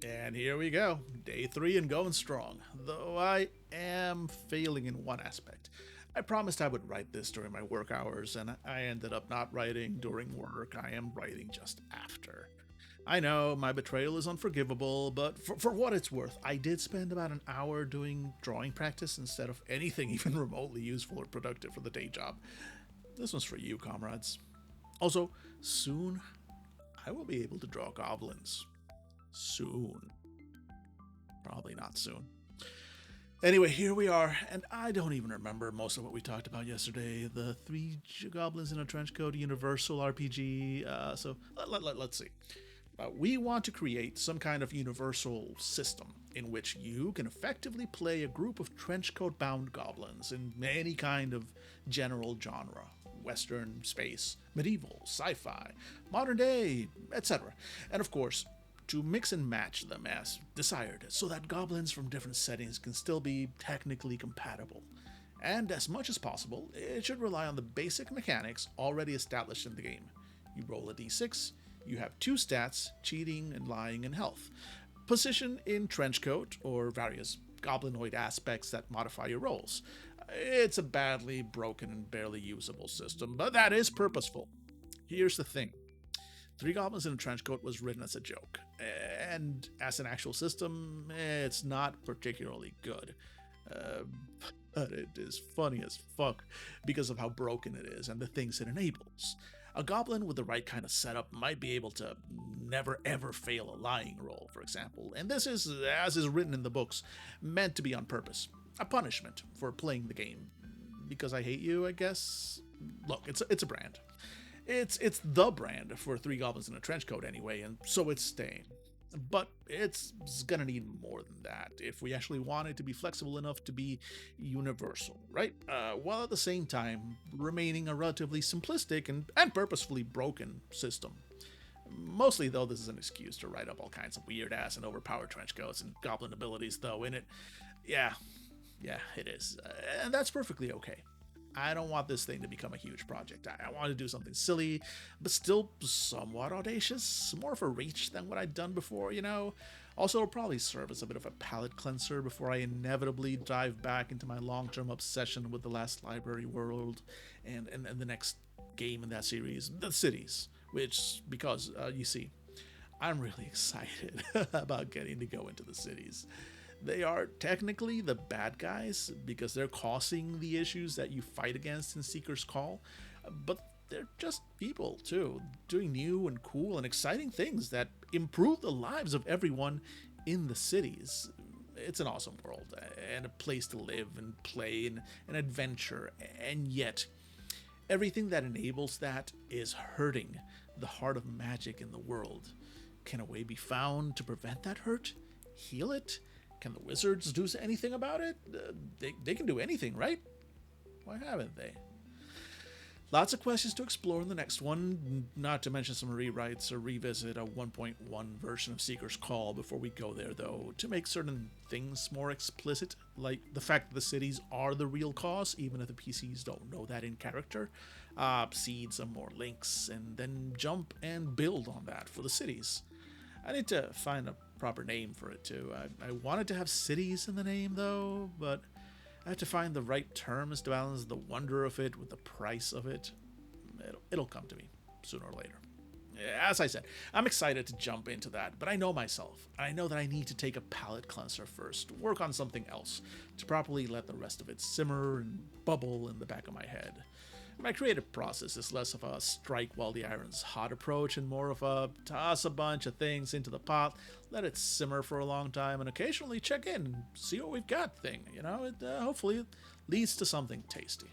And here we go, day 3 and going strong, though I am failing in one aspect. I promised I would write this during my work hours, and I ended up not writing during work. I am writing just after. I know my betrayal is unforgivable, but for what it's worth, I did spend about an hour doing drawing practice instead of anything even remotely useful or productive for the day job. This one's for you, comrades. Also, soon I will be able to draw goblins. Soon. Probably not soon. Anyway, here we are, and I don't even remember most of what we talked about yesterday. The three goblins in a trench coat universal RPG. Let's see. We want to create some kind of universal system in which you can effectively play a group of trenchcoat bound goblins in any kind of general genre: Western, space, medieval, sci fi, modern day, etc. And of course, to mix and match them as desired, so that goblins from different settings can still be technically compatible. And as much as possible, it should rely on the basic mechanics already established in the game. You roll a d6, you have two stats: cheating and lying and health. Position in trenchcoat, or various goblinoid aspects that modify your rolls. It's a badly broken and barely usable system, but that is purposeful. Here's the thing: Three Goblins in a Trench Coat was written as a joke, and as an actual system, it's not particularly good. Uh, but it is funny as fuck because of how broken it is and the things it enables. A goblin with the right kind of setup might be able to never ever fail a lying roll, for example, and this is, as is written in the books, meant to be on purpose. A punishment for playing the game. Because I hate you, I guess? Look, it's a brand. It's the brand for Three Goblins in a Trench Coat anyway, and so it's staying. But it's gonna need more than that if we actually want it to be flexible enough to be universal, right? While at the same time remaining a relatively simplistic and purposefully broken system. Mostly, though, this is an excuse to write up all kinds of weird ass and overpowered trench coats and goblin abilities, though, in it. Yeah, it is. And that's perfectly okay. I don't want this thing to become a huge project. I want to do something silly, but still somewhat audacious. More of a reach than what I'd done before, you know? Also, it'll probably serve as a bit of a palate cleanser before I inevitably dive back into my long term obsession with the last library world and the next game in that series, The Cities. Which, because, you see, I'm really excited about getting to go into the cities. They are technically the bad guys because they're causing the issues that you fight against in Seeker's Call, but they're just people too, doing new and cool and exciting things that improve the lives of everyone in the cities. It's an awesome world and a place to live and play and adventure, and yet everything that enables that is hurting the heart of magic in the world. Can a way be found to prevent that hurt? Heal it? Can the wizards do anything about it? They can do anything, right? Why haven't they? Lots of questions to explore in the next one, not to mention some rewrites or revisit a 1.1 version of Seeker's Call before we go there, though, to make certain things more explicit, like the fact that the cities are the real cause, even if the PCs don't know that in character. Seed some more links, and then jump and build on that for the cities. I need to find a proper name for it, too. I wanted to have cities in the name, though, but I have to find the right terms to balance the wonder of it with the price of it. It'll come to me sooner or later. As I said, I'm excited to jump into that, but I know myself. I know that I need to take a palate cleanser first, work on something else, to properly let the rest of it simmer and bubble in the back of my head. My creative process is less of a strike while the iron's hot approach and more of a toss a bunch of things into the pot, let it simmer for a long time, and occasionally check in and see what we've got thing. You know, it hopefully leads to something tasty.